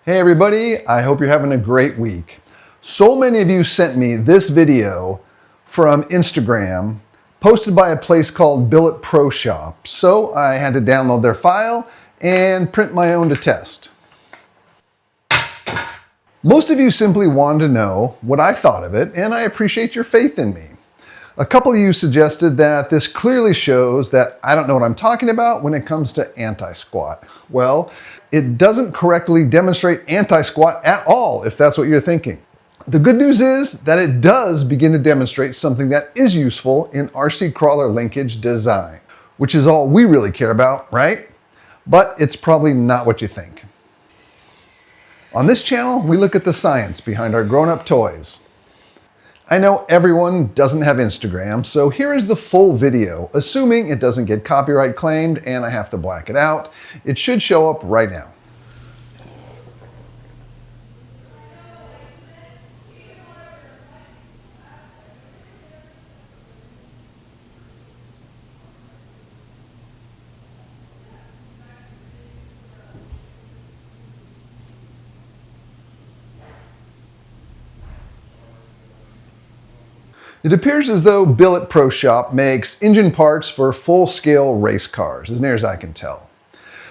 Hey everybody, I hope you're having a great week. So many of you sent me this video from Instagram posted by a place called Billet Pro Shop. So I had to download their file and print my own to test. Most of you simply wanted to know what I thought of it, and I appreciate your faith in me. A couple of you suggested that this clearly shows that I don't know what I'm talking about when it comes to anti-squat. Well, it doesn't correctly demonstrate anti-squat at all, if that's what you're thinking. The good news is that it does begin to demonstrate something that is useful in rccrawler linkage design, which is all we really care about, right? But it's probably not what you think. On this channel, we look at the science behind our grown-up toys. I know everyone doesn't have Instagram, so here is the full video, assuming it doesn't get copyright claimed and I have to black it out. It should show up right now. It appears as though Billet Pro Shop makes engine parts for full-scale race cars, as near as I can tell.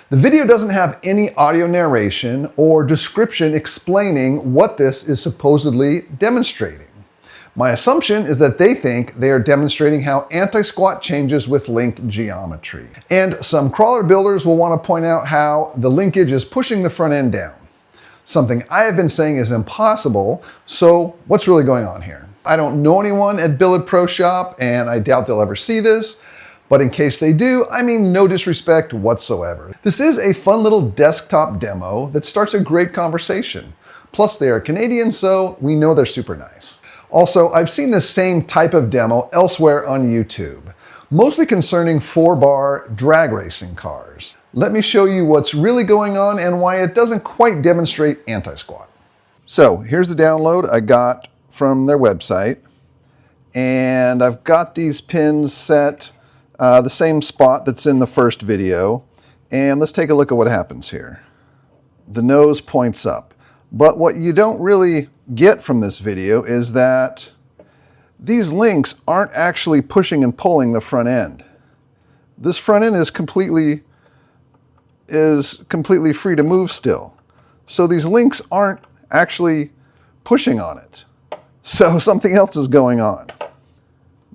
The video doesn't have any audio narration or description explaining what this is supposedly demonstrating. My assumption is that they think they are demonstrating how anti-squat changes with link geometry. And some crawler builders will want to point out how the linkage is pushing the front end down. Something I have been saying is impossible, so what's really going on here? I don't know anyone at Billet Pro Shop, and I doubt they'll ever see this, but in case they do, I mean no disrespect whatsoever. This is a fun little desktop demo that starts a great conversation. Plus they are Canadian, so we know they're super nice. Also, I've seen this same type of demo elsewhere on YouTube, mostly concerning 4-bar drag racing cars. Let me show you what's really going on and why it doesn't quite demonstrate anti-squat. So here's the download I got from their website, and I've got these pins set the same spot that's in the first video, and let's take a look at what happens here. The nose points up, but what you don't really get from this video is that these links aren't actually pushing and pulling the front end. This front end is completely free to move still. So these links aren't actually pushing on it. So something else is going on.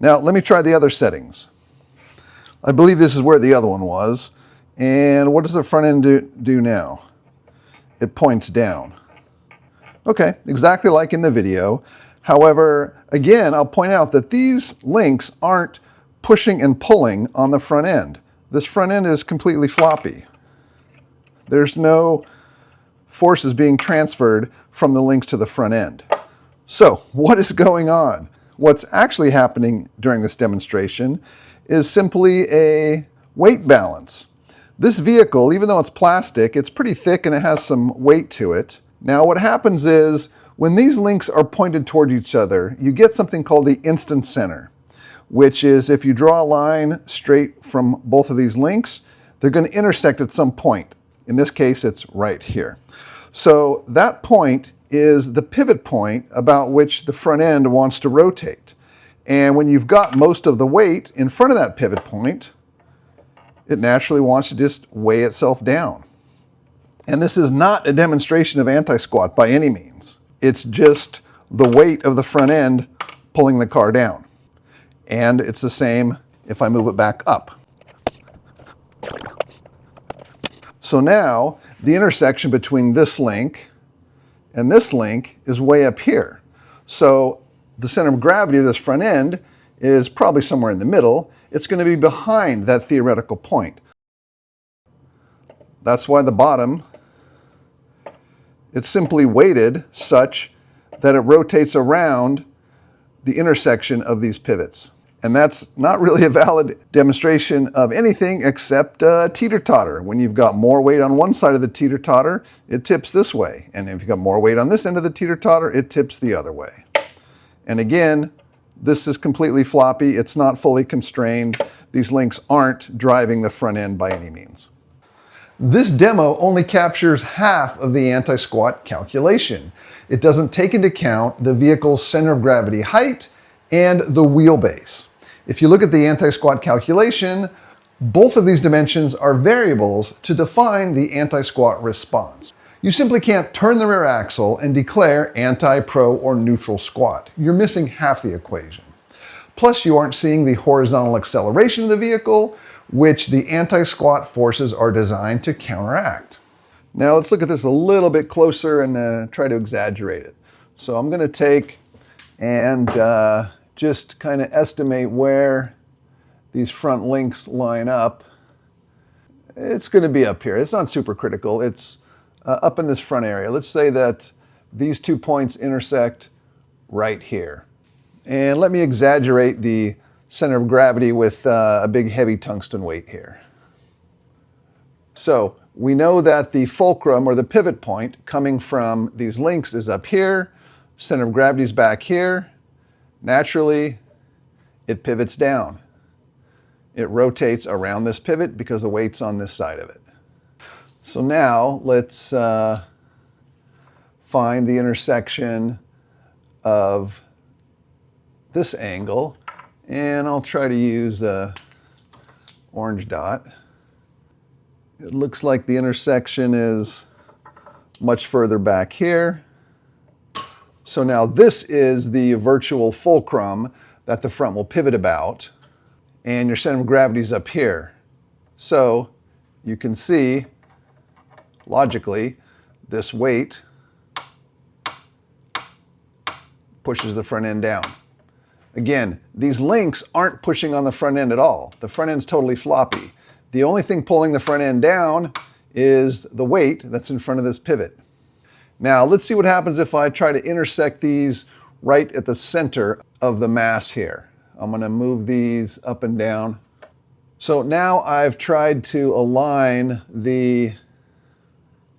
Now let me try the other settings. I believe this is where the other one was. And what does the front end do now? It points down. Okay, exactly like in the video. However, again, I'll point out that these links aren't pushing and pulling on the front end. This front end is completely floppy. There's no forces being transferred from the links to the front end. So what is going on? What's actually happening during this demonstration is simply a weight balance. This vehicle, even though it's plastic, it's pretty thick and it has some weight to it. Now what happens is when these links are pointed toward each other, you get something called the instant center, which is if you draw a line straight from both of these links, they're going to intersect at some point. In this case, it's right here. So that point is the pivot point about which the front end wants to rotate. And when you've got most of the weight in front of that pivot point, it naturally wants to just weigh itself down. And this is not a demonstration of anti-squat by any means. It's just the weight of the front end pulling the car down. And it's the same if I move it back up. So now the intersection between this link and this link is way up here. So the center of gravity of this front end is probably somewhere in the middle. It's going to be behind that theoretical point. That's why the bottom, it's simply weighted such that it rotates around the intersection of these pivots. And that's not really a valid demonstration of anything except teeter-totter. When you've got more weight on one side of the teeter-totter, it tips this way. And if you've got more weight on this end of the teeter-totter, it tips the other way. And again, this is completely floppy. It's not fully constrained. These links aren't driving the front end by any means. This demo only captures half of the anti-squat calculation. It doesn't take into account the vehicle's center of gravity height and the wheelbase. If you look at the anti-squat calculation, both of these dimensions are variables to define the anti-squat response. You simply can't turn the rear axle and declare anti, pro, or neutral squat. You're missing half the equation. Plus, you aren't seeing the horizontal acceleration of the vehicle, which the anti-squat forces are designed to counteract. Now let's look at this a little bit closer and try to exaggerate it. So I'm going to take and just kind of estimate where these front links line up. It's going to be up here. It's not super critical. It's up in this front area. Let's say that these 2 points intersect right here. And let me exaggerate the center of gravity with a big heavy tungsten weight here. So we know that the fulcrum or the pivot point coming from these links is up here. Center of gravity is back here. Naturally, it pivots down. It rotates around this pivot because the weight's on this side of it. So now let's find the intersection of this angle, and I'll try to use a orange dot. It looks like the intersection is much further back here. So now this is the virtual fulcrum that the front will pivot about, and your center of gravity is up here. So you can see, logically, this weight pushes the front end down. Again, these links aren't pushing on the front end at all. The front end's totally floppy. The only thing pulling the front end down is the weight that's in front of this pivot. Now, let's see what happens if I try to intersect these right at the center of the mass here. I'm going to move these up and down. So now I've tried to align the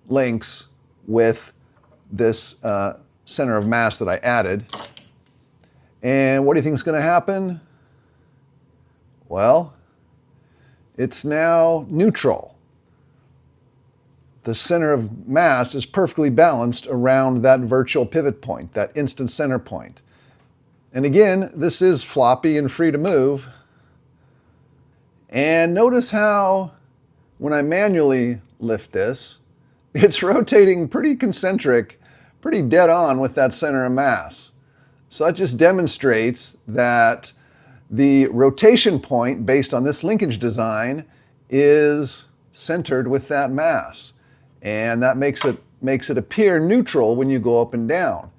links with this center of mass that I added. And what do you think is going to happen? Well, it's now neutral. The center of mass is perfectly balanced around that virtual pivot point, that instant center point. And again, this is floppy and free to move. And notice how when I manually lift this, it's rotating pretty concentric, pretty dead on with that center of mass. So that just demonstrates that the rotation point based on this linkage design is centered with that mass. And that makes it appear neutral when you go up and down.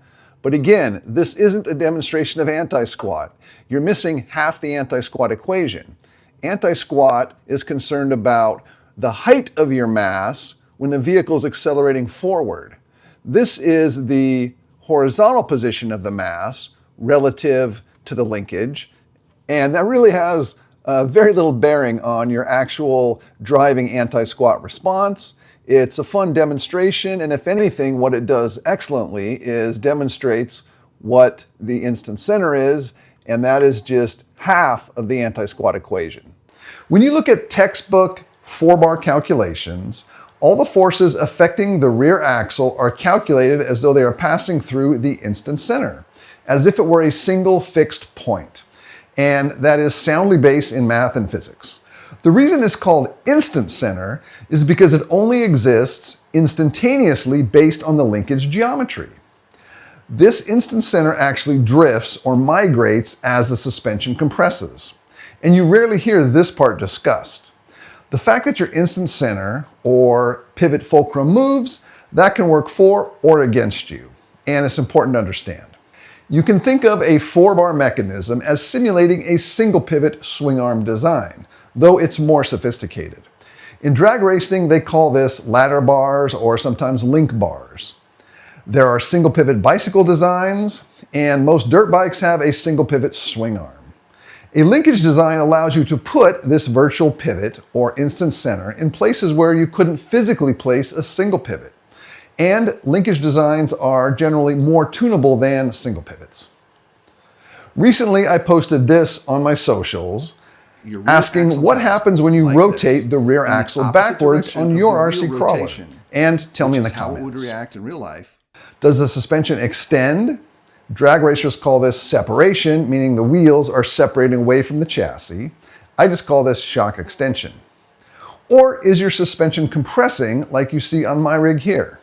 But again, this isn't a demonstration of anti-squat. You're missing half the anti-squat equation. Anti-squat is concerned about the height of your mass when the vehicle is accelerating forward. This is the horizontal position of the mass relative to the linkage, and that really has very little bearing on your actual driving anti-squat response. It's a fun demonstration, and if anything, what it does excellently is demonstrates what the instant center is, and that is just half of the anti-squat equation. When you look at textbook 4-bar calculations, all the forces affecting the rear axle are calculated as though they are passing through the instant center, as if it were a single fixed point. And that is soundly based in math and physics. The reason it's called instant center is because it only exists instantaneously based on the linkage geometry. This instant center actually drifts or migrates as the suspension compresses. And you rarely hear this part discussed. The fact that your instant center or pivot fulcrum moves, that can work for or against you. And it's important to understand. You can think of a 4-bar mechanism as simulating a single pivot swing arm design, though it's more sophisticated. In drag racing, they call this ladder bars or sometimes link bars. There are single pivot bicycle designs, and most dirt bikes have a single pivot swing arm. A linkage design allows you to put this virtual pivot or instant center in places where you couldn't physically place a single pivot. And linkage designs are generally more tunable than single pivots. Recently, I posted this on my socials. asking what happens when you rotate the rear axle backwards on your RC crawler. And tell me in the comments. How it would react in real life. Does the suspension extend? Drag racers call this separation, meaning the wheels are separating away from the chassis. I just call this shock extension. Or is your suspension compressing like you see on my rig here?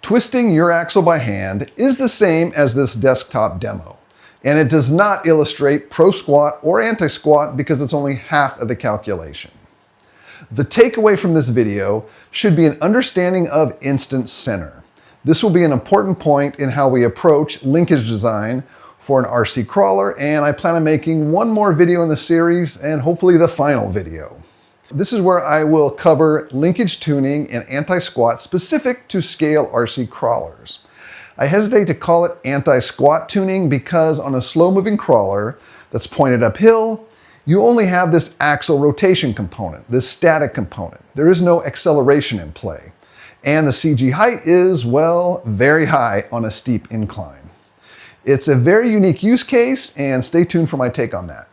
Twisting your axle by hand is the same as this desktop demo, and it does not illustrate pro squat or anti-squat because it's only half of the calculation. The takeaway from this video should be an understanding of instance center. This will be an important point in how we approach linkage design for an RC crawler, and I plan on making one more video in the series and hopefully the final video. This is where I will cover linkage tuning and anti-squat specific to scale RC crawlers. I hesitate to call it anti-squat tuning because on a slow-moving crawler that's pointed uphill, you only have this axle rotation component, this static component. There is no acceleration in play. And the CG height is, well, very high on a steep incline. It's a very unique use case, and stay tuned for my take on that.